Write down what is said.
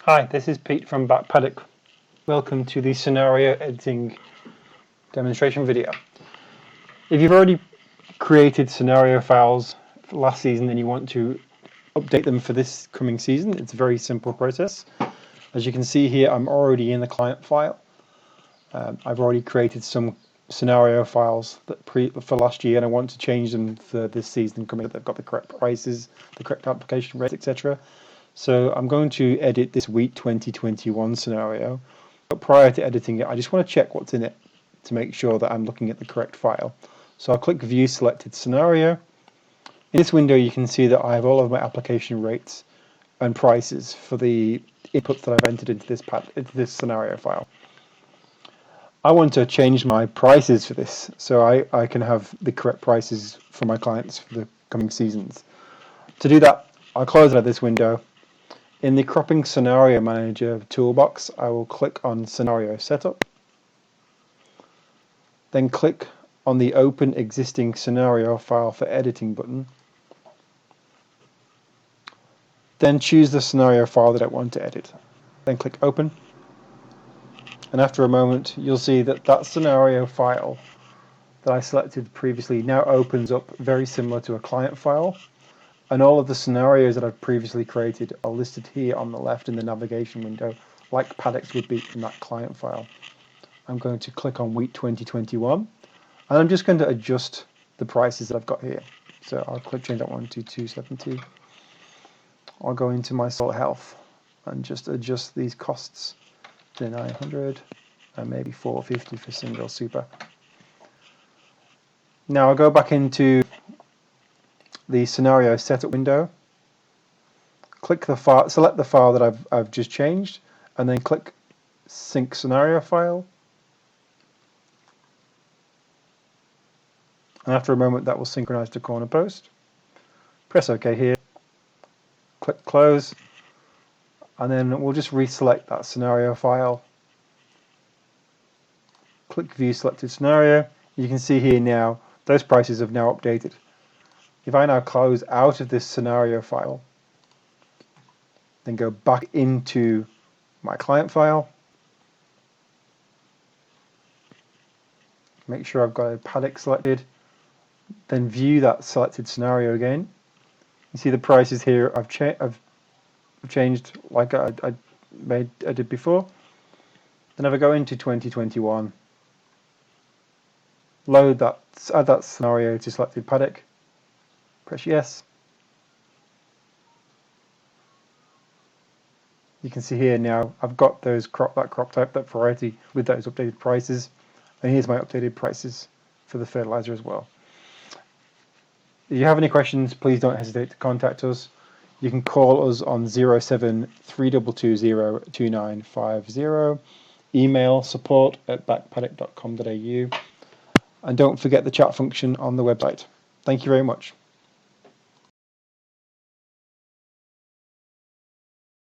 Hi, this is Pete from Paddock. Welcome to the scenario editing demonstration video. If you've already created scenario files for last season and you want to update them for this coming season, it's a very simple process. As you can see here, I'm already in the client file. I've already created some scenario files for last year, and I want to change them for this season coming up. They've got the correct prices, the correct application rates, etc. So I'm going to edit this wheat 2021 scenario, but prior to editing it, I just want to check what's in it to make sure that I'm looking at the correct file. So I'll click View Selected Scenario. In this window, you can see that I have all of my application rates and prices for the inputs that I've entered into this scenario file. I want to change my prices for this, so I can have the correct prices for my clients for the coming seasons. To do that, I'll close out of this window. In the Cropping Scenario Manager toolbox, I will click on Scenario Setup, then click on the Open Existing Scenario File for Editing button, then choose the scenario file that I want to edit, then click Open, and after a moment you'll see that that scenario file that I selected previously now opens up very similar to a client file. And all of the scenarios that I've previously created are listed here on the left in the navigation window, like Paddocks would be in that client file. I'm going to click on Wheat 2021, and I'm just going to adjust the prices that I've got here. So I'll click change that one to 270. I'll go into my salt health and just adjust these costs to 900 and maybe 450 for single super. Now I'll go back into the scenario setup window, click the file, select the file that I've just changed, and then click sync scenario file. And after a moment that will synchronize to corner post. Press OK here, click close, and then we'll just reselect that scenario file. Click view selected scenario. You can see here now those prices have now updated. If I now close out of this scenario file, then go back into my client file, make sure I've got a paddock selected, then view that selected scenario again. You see the prices here I've changed like I did before. Then if I go into 2021, add that scenario to selected paddock, press yes. You can see here now I've got that crop type, that variety with those updated prices, and here's my updated prices for the fertilizer as well. If you have any questions, please don't hesitate to contact us. You can call us on 073220295, email support@backpaddock.com.au, and don't forget the chat function on the website. Thank you very much.